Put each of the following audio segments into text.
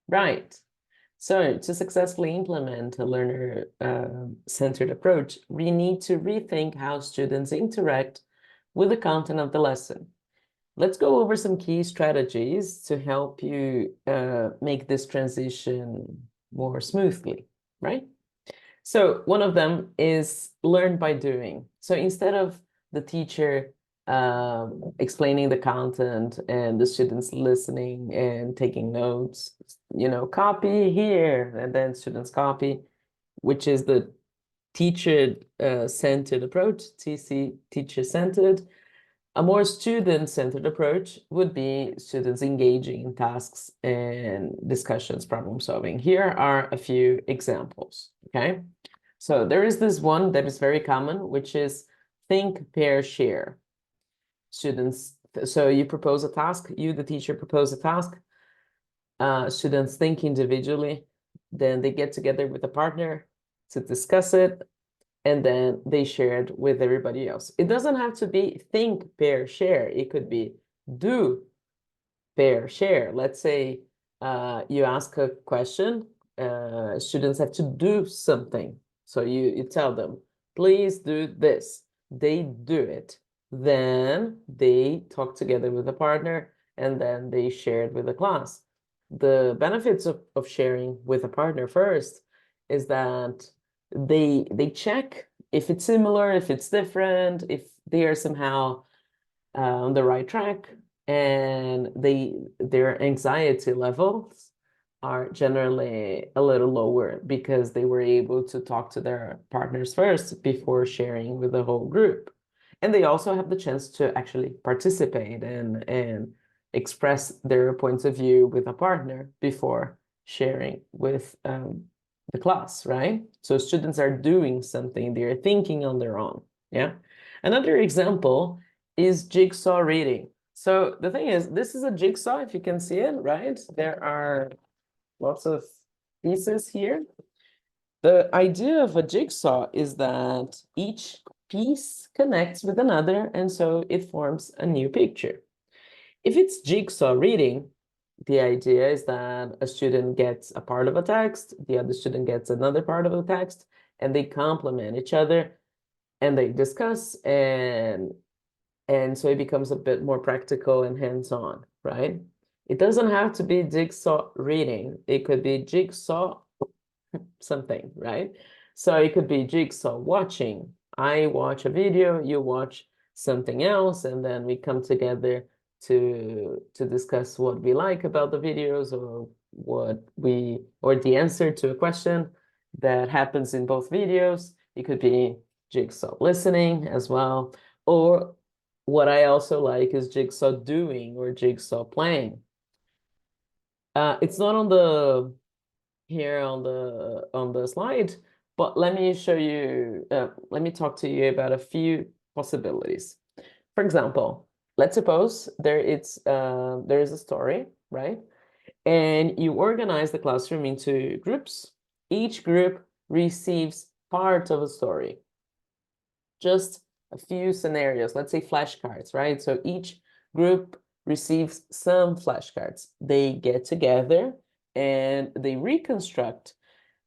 Right. So to successfully implement a learner-centered approach, we need to rethink how students interact with the content of the lesson. Let's go over some key strategies to help you make this transition more smoothly, right? So one of them is learn by doing. So instead of the teacher explaining the content and the students listening and taking notes, copy here and then students copy, which is the teacher centered approach, TC, teacher centered. A more student-centered approach would be students engaging in tasks and discussions, problem solving. Here are a few examples, okay? So there is this one that is very common, which is think, pair, share. Students, so you propose a task, you, the teacher, propose a task. Students think individually, then they get together with a partner to discuss it, and then they share it with everybody else. It doesn't have to be think, pair, share. It could be do, pair, share. Let's say you ask a question, students have to do something. So you tell them, please do this. They do it. Then they talk together with a partner, and then they share it with the class. The benefits of sharing with a partner first is that they check if it's similar, if it's different, if they are somehow on the right track, and their anxiety levels are generally a little lower because they were able to talk to their partners first before sharing with the whole group. And they also have the chance to actually participate and express their points of view with a partner before sharing with the class, right? So students are doing something, they're thinking on their own, yeah? Another example is jigsaw reading. So the thing is, this is a jigsaw, if you can see it, right? There are lots of pieces here. The idea of a jigsaw is that each piece connects with another, and so it forms a new picture. If it's jigsaw reading, the idea is that a student gets a part of a text, the other student gets another part of the text, and they complement each other, and they discuss, and so it becomes a bit more practical and hands-on, right? It doesn't have to be jigsaw reading. It could be jigsaw something, right? So it could be jigsaw watching. I watch a video, you watch something else, and then we come together to discuss what we like about the videos, or the answer to a question that happens in both videos. It could be jigsaw listening as well, or what I also like is jigsaw doing or jigsaw playing. It's not on the here on the slide, but let me show you, let me talk to you about a few possibilities. For example, let's suppose there is a story, right? And you organize the classroom into groups. Each group receives part of a story. Just a few scenarios, let's say flashcards, right? So each group receives some flashcards. They get together and they reconstruct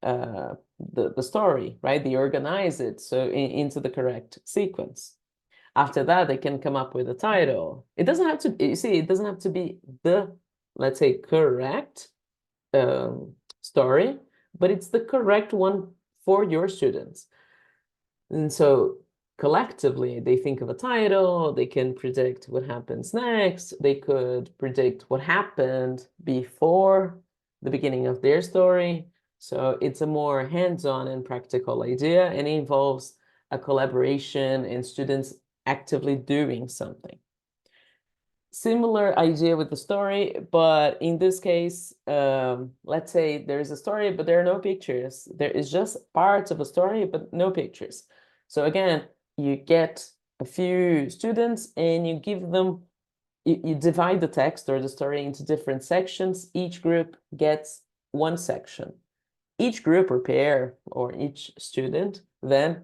the story, right? They organize it so into the correct sequence. After that, they can come up with a title. It doesn't have to, you see, it doesn't have to be the, let's say, correct story, but it's the correct one for your students. And so collectively, they think of a title, they can predict what happens next, they could predict what happened before the beginning of their story. So it's a more hands-on and practical idea, and it involves a collaboration and students actively doing something. Similar idea with the story, but in this case, let's say there's a story, but there are no pictures. There is just parts of a story, but no pictures. So again, you get a few students and you give them, you divide the text or the story into different sections. Each group gets one section. Each group or pair or each student then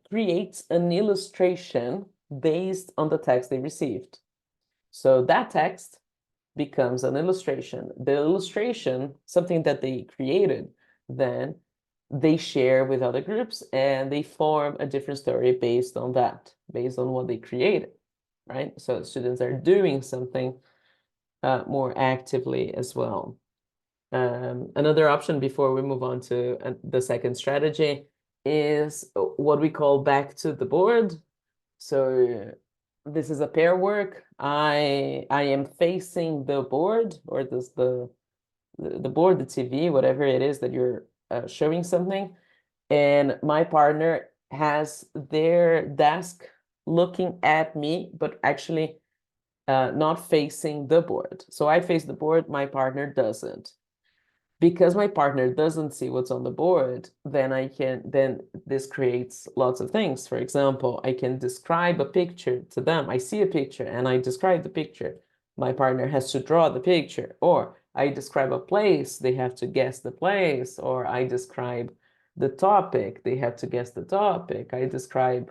creates an illustration based on the text they received. So that text becomes an illustration. The illustration, something that they created, then they share with other groups and they form a different story based on that, based on what they created, right? So students are doing something more actively as well. Another option before we move on to the second strategy is what we call back to the board. So this is a pair work. I am facing the board, or the board, the TV, whatever it is that you're showing something, and my partner has their desk looking at me, but actually not facing the board. So I face the board, my partner doesn't. Because my partner doesn't see what's on the board, then this creates lots of things. For example, I can describe a picture to them. I see a picture and I describe the picture. My partner has to draw the picture, or I describe a place, they have to guess the place, or I describe the topic, they have to guess the topic. I describe,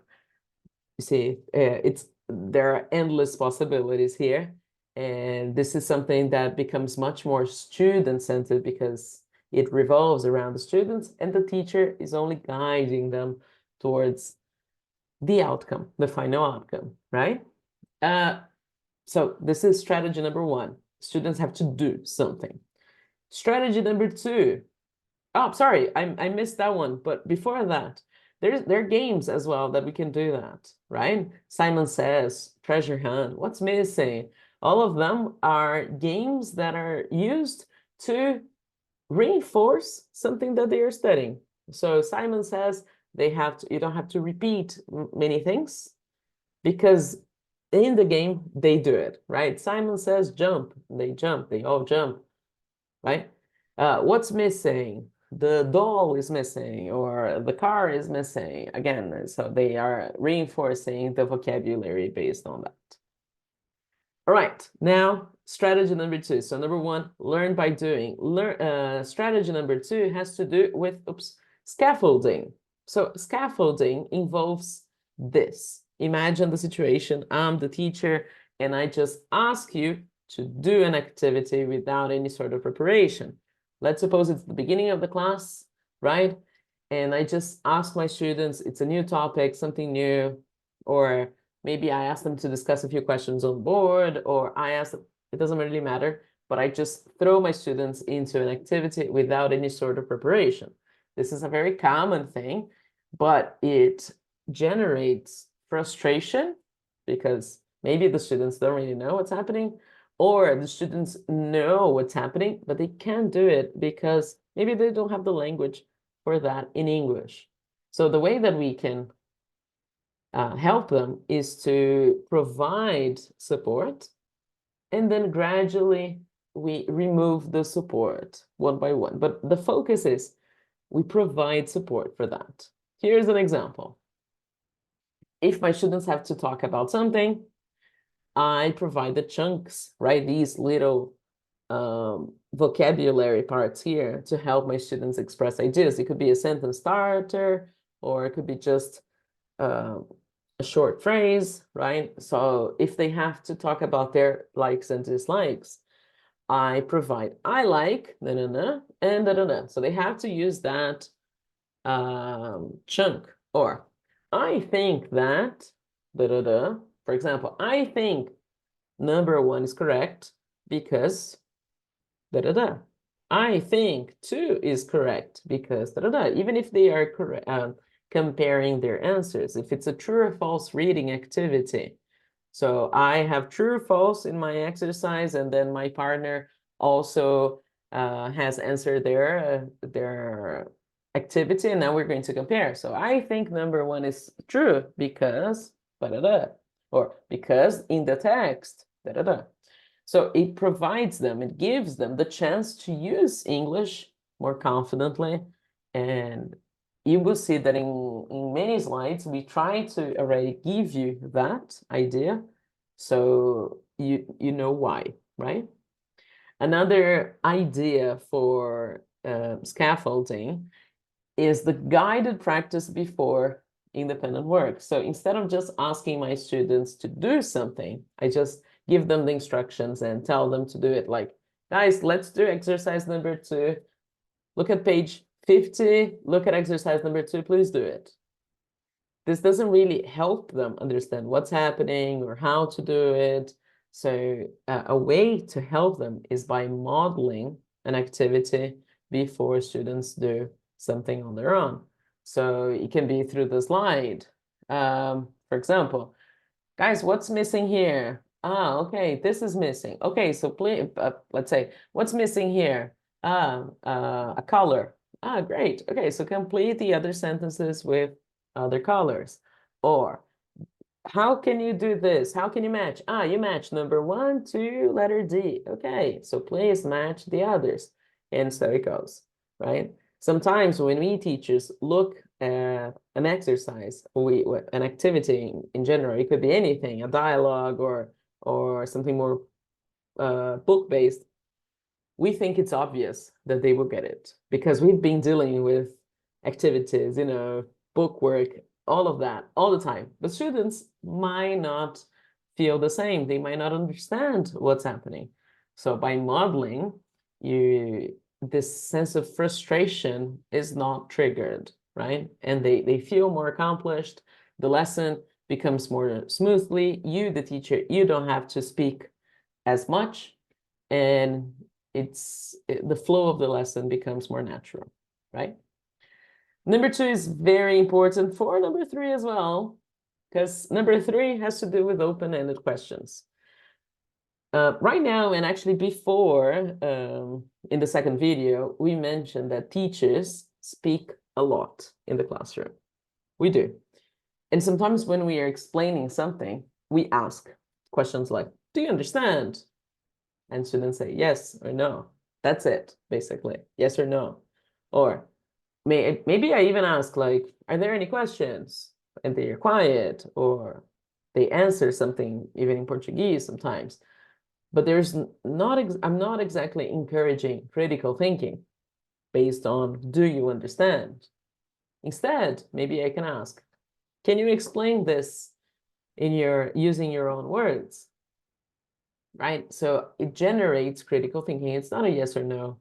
you see, there are endless possibilities here. And this is something that becomes much more student-centered because it revolves around the students and the teacher is only guiding them towards the outcome, the final outcome, right? So this is strategy number one. Students have to do something. Strategy number two. Oh, sorry, I missed that one. But before that, there are games as well that we can do that, right? Simon Says, Treasure Hunt, What's Missing? All of them are games that are used to reinforce something that they are studying. So Simon Says you don't have to repeat many things because in the game they do it, right? Simon Says jump, they all jump, right? What's missing? The doll is missing, or the car is missing. Again, so they are reinforcing the vocabulary based on that. All right, now strategy number two. So number one, learn by doing. Strategy number two has to do with scaffolding. So scaffolding involves this. Imagine the situation, I'm the teacher, and I just ask you to do an activity without any sort of preparation. Let's suppose it's the beginning of the class, right? And I just ask my students, it's a new topic, something new, or maybe I ask them to discuss a few questions on the board, or I ask them, it doesn't really matter, but I just throw my students into an activity without any sort of preparation. This is a very common thing, but it generates frustration because maybe the students don't really know what's happening, or the students know what's happening, but they can't do it because maybe they don't have the language for that in English. So the way that we can help them is to provide support, and then gradually we remove the support one by one. But the focus is we provide support for that. Here's an example. If my students have to talk about something, I provide the chunks, right? These little vocabulary parts here to help my students express ideas. It could be a sentence starter, or it could be just a short phrase, right? So if they have to talk about their likes and dislikes, I provide I like, and So they have to use that chunk. Or I think that, For example, I think number one is correct because, I think two is correct because, Even if they are correct, comparing their answers, if it's a true or false reading activity. So I have true or false in my exercise, and then my partner also has answered their activity, and now we're going to compare. So I think number one is true because, or because in the text, So it provides them, it gives them the chance to use English more confidently. And you will see that in many slides, we try to already give you that idea, so you know why, right? Another idea for scaffolding is the guided practice before independent work. So instead of just asking my students to do something, I just give them the instructions and tell them to do it. Like, guys, let's do exercise number 2. Look at page 50. Look at exercise number 2. Please do it. This doesn't really help them understand what's happening or how to do it. So a way to help them is by modeling an activity before students do something on their own. So it can be through the slide. For example, guys, what's missing here? Okay, this is missing. Okay, so please, let's say, what's missing here? A color. Great. Okay, so complete the other sentences with other colors. Or how can you do this? How can you match? You match number 1 to letter D. Okay, so please match the others. And so it goes, right? Sometimes when we teachers look at an exercise, an activity in general, it could be anything, a dialogue or something more book-based, we think it's obvious that they will get it because we've been dealing with activities, book work, all of that, all the time. But students might not feel the same. They might not understand what's happening. So by modeling, this sense of frustration is not triggered, right? And they feel more accomplished. The lesson becomes more smoothly. You, the teacher, you don't have to speak as much, and the flow of the lesson becomes more natural, right? Number 2 is very important for number 3 as well, because number 3 has to do with open-ended questions. Right now, and actually before, in the second video, we mentioned that teachers speak a lot in the classroom. We do. And sometimes when we are explaining something, we ask questions like, do you understand? And students say yes or no. That's it, basically. Yes or no. Or maybe I even ask, like, are there any questions? And they are quiet, or they answer something even in Portuguese sometimes. But I'm not exactly encouraging critical thinking based on, do you understand? Instead, maybe I can ask, can you explain this using your own words? Right? So it generates critical thinking. It's not a yes or no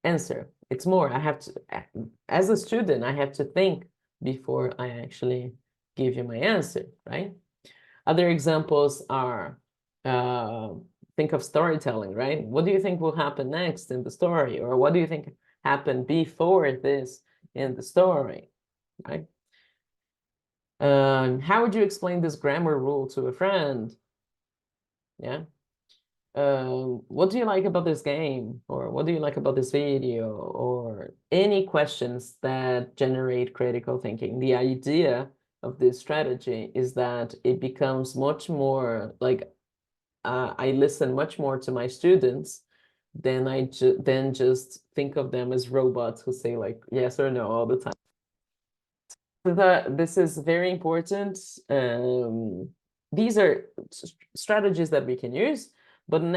answer. It's more, as a student, I have to think before I actually give you my answer, right? Other examples are, think of storytelling, right? What do you think will happen next in the story? Or what do you think happened before this in the story, right? How would you explain this grammar rule to a friend? Yeah. What do you like about this game? Or what do you like about this video? Or any questions that generate critical thinking. The idea of this strategy is that it becomes much more like I listen much more to my students than just think of them as robots who say like yes or no all the time. This is very important. These are strategies that we can use. But in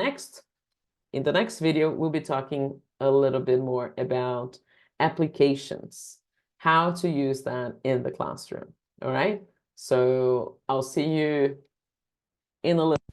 the next video, we'll be talking a little bit more about applications, how to use that in the classroom. All right. So I'll see you in a little.